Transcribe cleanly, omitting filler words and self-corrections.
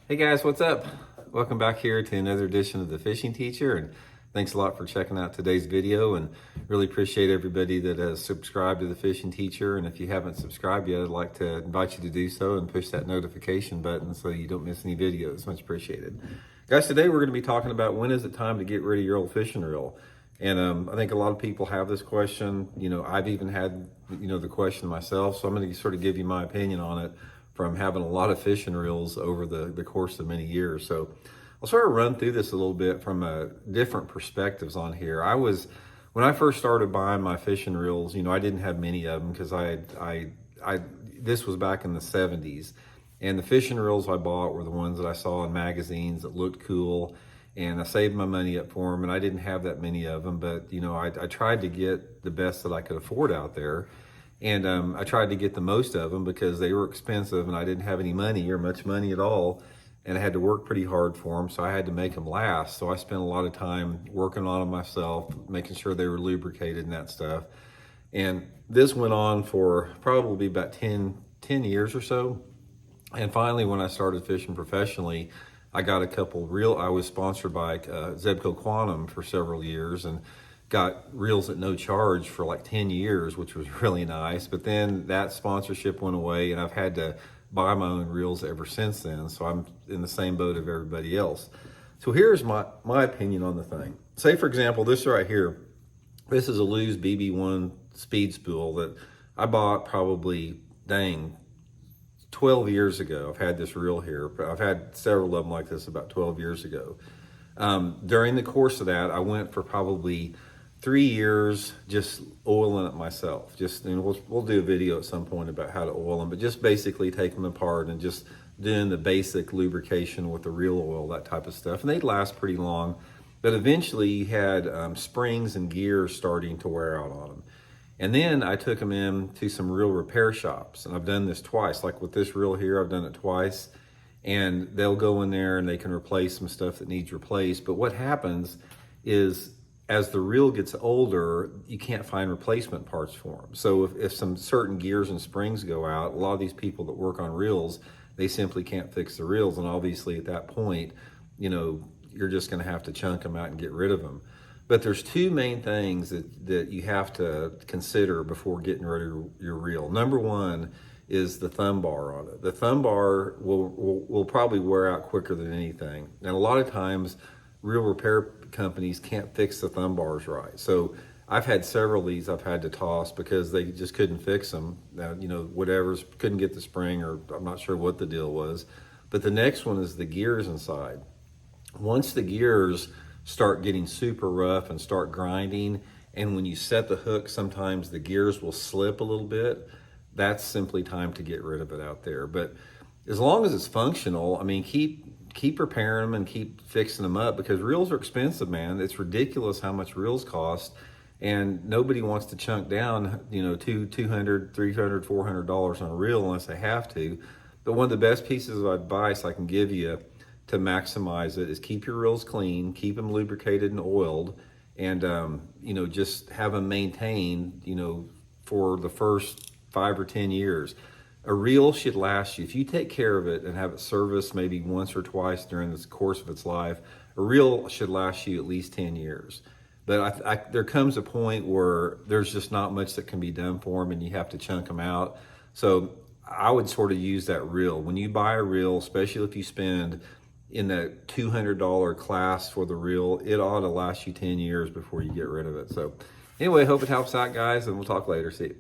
Hey guys, what's up? Welcome back here to another edition of The Fishing Teacher, and thanks a lot for checking out today's video, and really appreciate everybody that has subscribed to The Fishing Teacher. And if you haven't subscribed yet, I'd like to invite you to do so and push that notification button so you don't miss any videos. Much appreciated. Guys, today we're going to be talking about when is it time to get rid of your old fishing reel. And I think a lot of people have this question. I've even had, the question myself, so I'm going to sort of give you my opinion on it from having a lot of fishing reels over the course of many years. So I'll sort of run through this a little bit from different perspectives on here. When I first started buying my fishing reels, I didn't have many of them because this was back in the 70s. And the fishing reels I bought were the ones that I saw in magazines that looked cool. And I saved my money up for them, and I didn't have that many of them. But, I tried to get the best that I could afford out there. And I tried to get the most of them because they were expensive and I didn't have any money or much money at all. And I had to work pretty hard for them, so I had to make them last. So I spent a lot of time working on them myself, making sure they were lubricated and that stuff. And this went on for probably about 10 years or so. And finally, when I started fishing professionally, I got a couple I was sponsored by Zebco Quantum for several years and got reels at no charge for like 10 years, which was really nice. But then that sponsorship went away and I've had to buy my own reels ever since then. So I'm in the same boat of everybody else. So here's my opinion on the thing. Say, for example, this right here, this is a Lew's BB1 speed spool that I bought probably, 12 years ago. I've had this reel here. I've had several of them like this about 12 years ago. During the course of that, I went for probably 3 years just oiling it myself. We'll do a video at some point about how to oil them, but just basically take them apart and just doing the basic lubrication with the reel oil, that type of stuff. And they'd last pretty long, but eventually you had springs and gears starting to wear out on them. And then I took them in to some reel repair shops, and I've done this twice. Like with this reel here, I've done it twice, and they'll go in there and they can replace some stuff that needs replaced. But what happens is, as the reel gets older, you can't find replacement parts for them. So if some certain gears and springs go out, a lot of these people that work on reels, they simply can't fix the reels. And obviously at that point, you're just gonna have to chunk them out and get rid of them. But there's two main things that you have to consider before getting rid of your reel. Number one is the thumb bar on it. The thumb bar will probably wear out quicker than anything. And a lot of times, reel repair companies can't fix the thumb bars right. So I've had several of these I've had to toss because they just couldn't fix them. Now, couldn't get the spring, or I'm not sure what the deal was. But the next one is the gears inside. Once the gears start getting super rough and start grinding, and when you set the hook, sometimes the gears will slip a little bit, that's simply time to get rid of it out there. But as long as it's functional, keep repairing them and keep fixing them up, because reels are expensive, man. It's ridiculous how much reels cost, and nobody wants to chunk down, $200, $300, $400 on a reel unless they have to. But one of the best pieces of advice I can give you to maximize it is keep your reels clean, keep them lubricated and oiled, and just have them maintained, for the first 5 or 10 years. A reel should last you, if you take care of it and have it serviced maybe once or twice during the course of its life, a reel should last you at least 10 years. But there comes a point where there's just not much that can be done for them and you have to chunk them out. So I would sort of use that reel. When you buy a reel, especially if you spend in that $200 class for the reel, it ought to last you 10 years before you get rid of it. So anyway, hope it helps out, guys, and we'll talk later. See you.